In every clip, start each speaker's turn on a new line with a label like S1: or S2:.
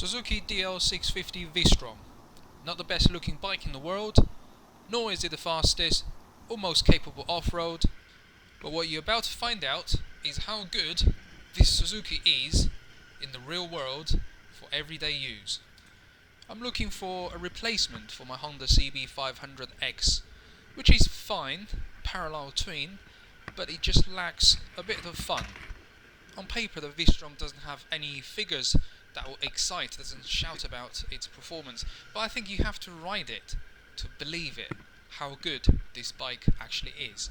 S1: Suzuki DL650 V-Strom. Not the best looking bike in the world, nor is it the fastest or most capable off-road, but what you're about to find out is how good this Suzuki is in the real world for everyday use. I'm looking for a replacement for my Honda CB500X, which is fine, parallel twin, but it just lacks a bit of fun. On paper the V-Strom doesn't have any figures that will excite, doesn't shout about its performance, but I think you have to ride it to believe it, how good this bike actually is.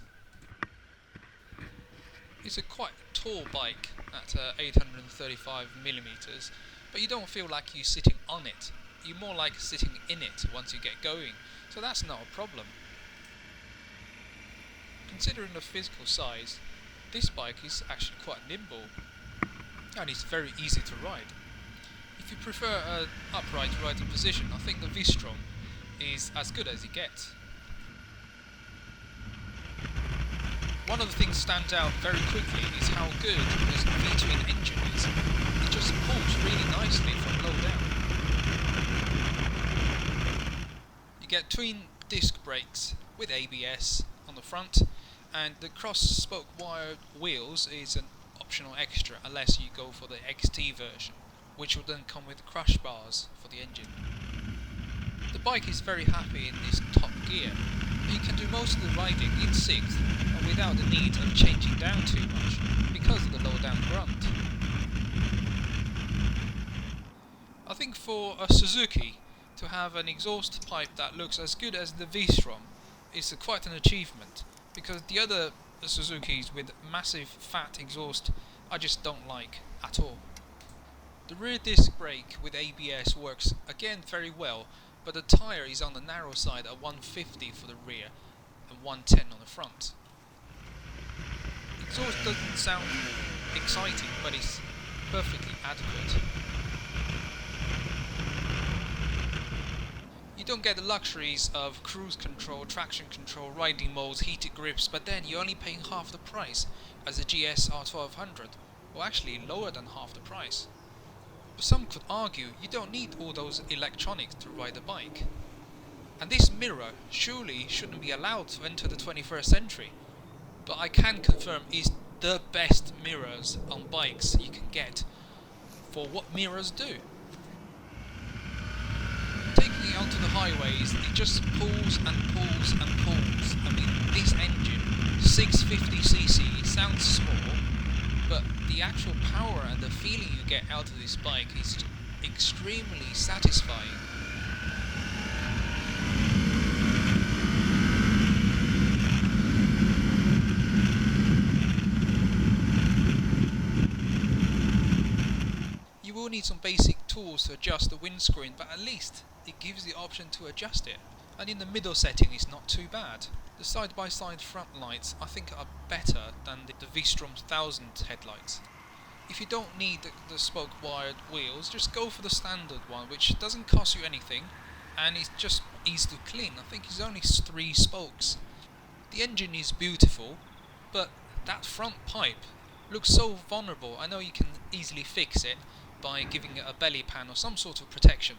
S1: It's a quite tall bike at 835mm, but you don't feel like you're sitting on it, you're more like sitting in it once you get going, so that's not a problem. Considering the physical size, this bike is actually quite nimble and it's very easy to ride. If you prefer an upright riding position, I think the V-Strom is as good as it gets. One of the things that stands out very quickly is how good this V-twin engine is. It just pulls really nicely from low down. You get twin disc brakes with ABS on the front, and the cross-spoke wired wheels is an optional extra unless you go for the XT version, which will then come with crush bars for the engine. The bike is very happy in this top gear, but you can do most of the riding in 6th and without the need of changing down too much because of the low down grunt. I think for a Suzuki to have an exhaust pipe that looks as good as the V-Strom is quite an achievement, because the other Suzukis with massive fat exhaust I just don't like at all. The rear disc brake with ABS works again very well, but the tyre is on the narrow side at 150 for the rear and 110 on the front. Exhaust doesn't sound exciting, but it's perfectly adequate. You don't get the luxuries of cruise control, traction control, riding modes, heated grips, but then you're only paying half the price as the GS R1200, or actually lower than half the price. But some could argue you don't need all those electronics to ride a bike. And this mirror surely shouldn't be allowed to enter the 21st century, but I can confirm it's the best mirrors on bikes you can get for what mirrors do. Taking it onto the highways, it just pulls and pulls and pulls. I mean, this engine, 650cc, it sounds small, but the actual power and the feeling you get out of this bike is extremely satisfying. You will need some basic tools to adjust the windscreen, but at least it gives the option to adjust it, and in the middle setting it's not too bad. The side-by-side front lights I think are better than the V-Strom's 1000 headlights. If you don't need the spoke wired wheels, just go for the standard one, which doesn't cost you anything and it's just easy to clean. I think it's only 3 spokes. The engine is beautiful, but that front pipe looks so vulnerable. I know you can easily fix it by giving it a belly pan or some sort of protection,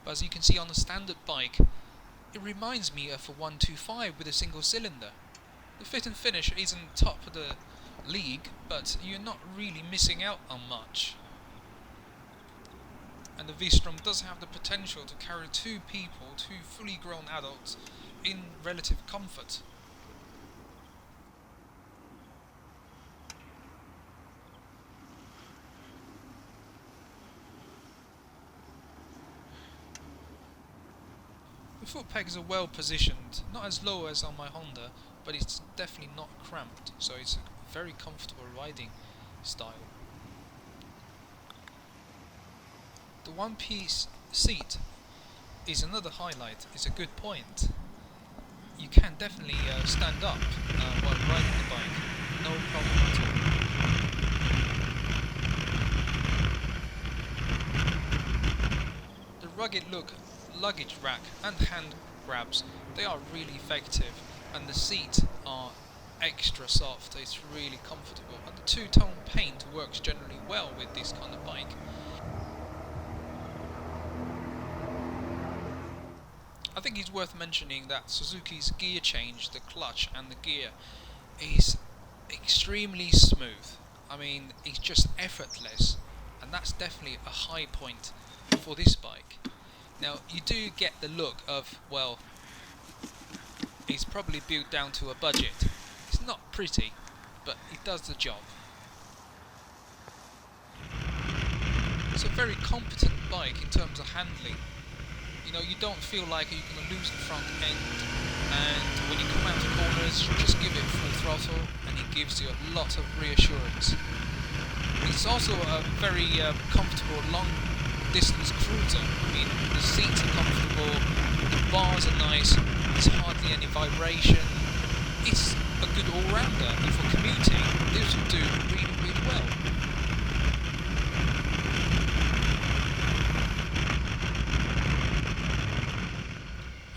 S1: but as you can see on the standard bike, it reminds me of a 125 with a single cylinder. The fit and finish isn't top of the league, but you're not really missing out on much. And the V-Strom does have the potential to carry 2 people, 2 fully grown adults, in relative comfort. The foot pegs are well positioned, not as low as on my Honda, but it's definitely not cramped, so it's a very comfortable riding style. The one-piece seat is another highlight, it's a good point. You can definitely stand up while riding the bike, no problem at all. The rugged look luggage rack and hand grabs, they are really effective, and the seats are extra soft, it's really comfortable, and the two-tone paint works generally well with this kind of bike. I think it's worth mentioning that Suzuki's gear change, the clutch and the gear, is extremely smooth. I mean, it's just effortless, and that's definitely a high point for this bike. Now, you do get the look of, well, it's probably built down to a budget. It's not pretty, but it does the job. It's a very competent bike in terms of handling. You know, you don't feel like you're going to lose the front end, and when you come out of corners, you just give it full throttle, and it gives you a lot of reassurance. It's also a very comfortable long distance cruiser. I mean, the seats are comfortable, the bars are nice, there's hardly any vibration. It's a good all-rounder, and for commuting, this will do really, really well.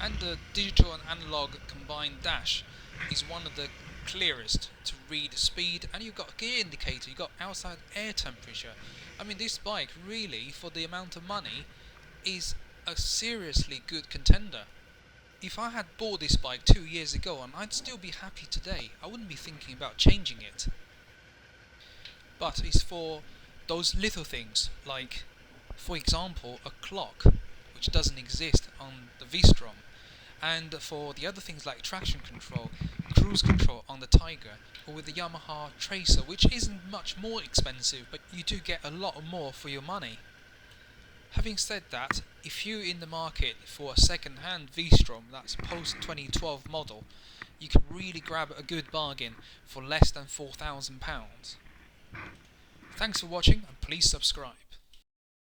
S1: And the digital and analog combined dash is one of the clearest to read speed, and you've got a gear indicator, you've got outside air temperature. I mean, this bike really, for the amount of money, is a seriously good contender. If I had bought this bike 2 years ago, and I'd still be happy today, I wouldn't be thinking about changing it. But it's for those little things, like, for example, a clock, which doesn't exist on the V-Strom. And for the other things like traction control, cruise control on the Tiger, or with the Yamaha Tracer, which isn't much more expensive, but you do get a lot more for your money. Having said that, if you're in the market for a second-hand V-Strom that's post-2012 model, you can really grab a good bargain for less than £4,000. Thanks for watching, and please subscribe.